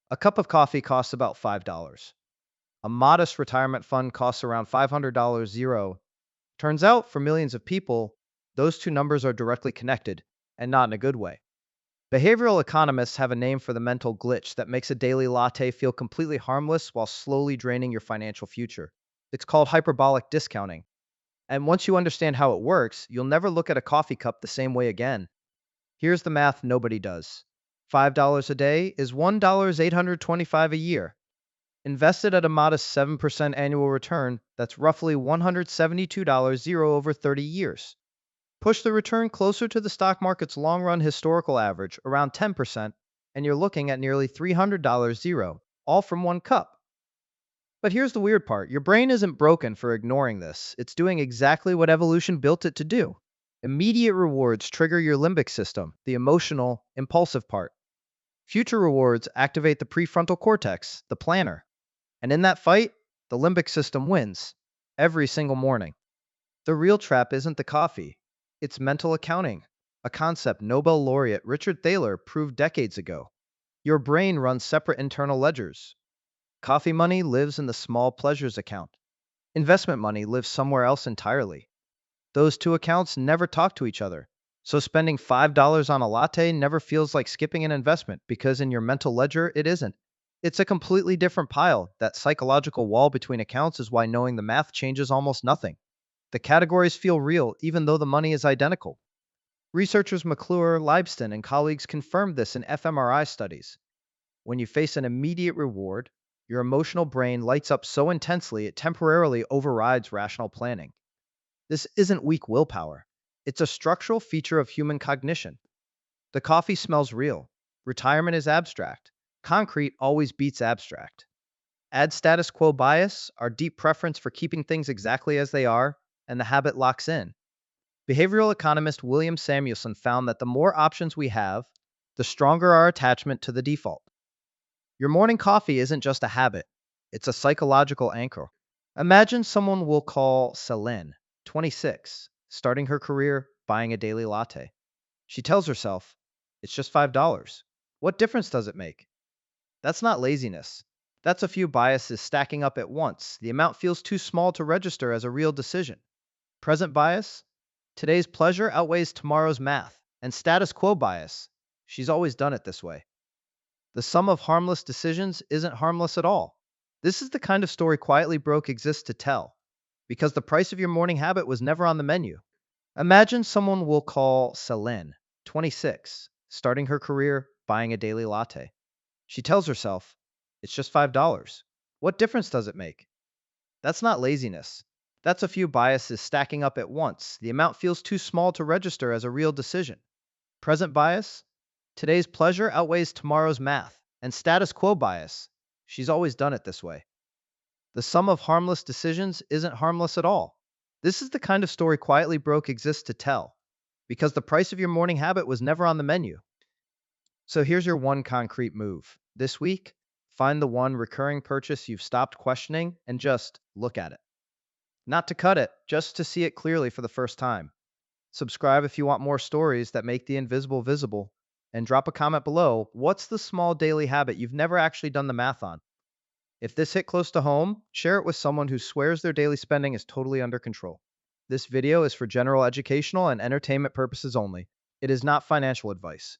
A cup of coffee costs about $5. A modest retirement fund costs around $500 zero. Turns out, for millions of people, those two numbers are directly connected, and not in a good way. Behavioral economists have a name for the mental glitch that makes a daily latte feel completely harmless while slowly draining your financial future. It's called hyperbolic discounting. And once you understand how it works, you'll never look at a coffee cup the same way again. Here's the math nobody does. $5 a day is $1,825 a year. Invested at a modest 7% annual return, that's roughly $172 zero over 30 years. Push the return closer to the stock market's long run historical average, around 10%, and you're looking at nearly $300 zero, all from one cup. But here's the weird part, your brain isn't broken for ignoring this. It's doing exactly what evolution built it to do. Immediate rewards trigger your limbic system, the emotional, impulsive part. Future rewards activate the prefrontal cortex, the planner. And in that fight, the limbic system wins. Every single morning. The real trap isn't the coffee. It's mental accounting, a concept Nobel laureate Richard Thaler proved decades ago. Your brain runs separate internal ledgers. Coffee money lives in the small pleasures account. Investment money lives somewhere else entirely. Those two accounts never talk to each other. So spending $5 on a latte never feels like skipping an investment because in your mental ledger, it isn't. It's a completely different pile. That psychological wall between accounts is why knowing the math changes almost nothing. The categories feel real even though the money is identical. Researchers McClure, Laibson, and colleagues confirmed this in fMRI studies. When you face an immediate reward, your emotional brain lights up so intensely it temporarily overrides rational planning. This isn't weak willpower. It's a structural feature of human cognition. The coffee smells real. Retirement is abstract. Concrete always beats abstract. Add status quo bias, our deep preference for keeping things exactly as they are, and the habit locks in. Behavioral economist William Samuelson found that the more options we have, the stronger our attachment to the default. Your morning coffee isn't just a habit, it's a psychological anchor. Imagine someone we'll call Selene, 26, starting her career buying a daily latte. She tells herself, it's just $5. What difference does it make? That's not laziness. That's a few biases stacking up at once. The amount feels too small to register as a real decision. Present bias? Today's pleasure outweighs tomorrow's math. And status quo bias? She's always done it this way. The sum of harmless decisions isn't harmless at all. This is the kind of story Quietly Broke exists to tell, because the price of your morning habit was never on the menu. Imagine someone we'll call Selene, 26, starting her career buying a daily latte. She tells herself, it's just $5. What difference does it make? That's not laziness. That's a few biases stacking up at once. The amount feels too small to register as a real decision. Present bias? Today's pleasure outweighs tomorrow's math. And status quo bias? She's always done it this way. The sum of harmless decisions isn't harmless at all. This is the kind of story Quietly Broke exists to tell, because the price of your morning habit was never on the menu. So here's your one concrete move. This week, find the one recurring purchase you've stopped questioning and just look at it. Not to cut it, just to see it clearly for the first time. Subscribe if you want more stories that make the invisible visible. And drop a comment below, what's the small daily habit you've never actually done the math on? If this hit close to home, share it with someone who swears their daily spending is totally under control. This video is for general educational and entertainment purposes only. It is not financial advice.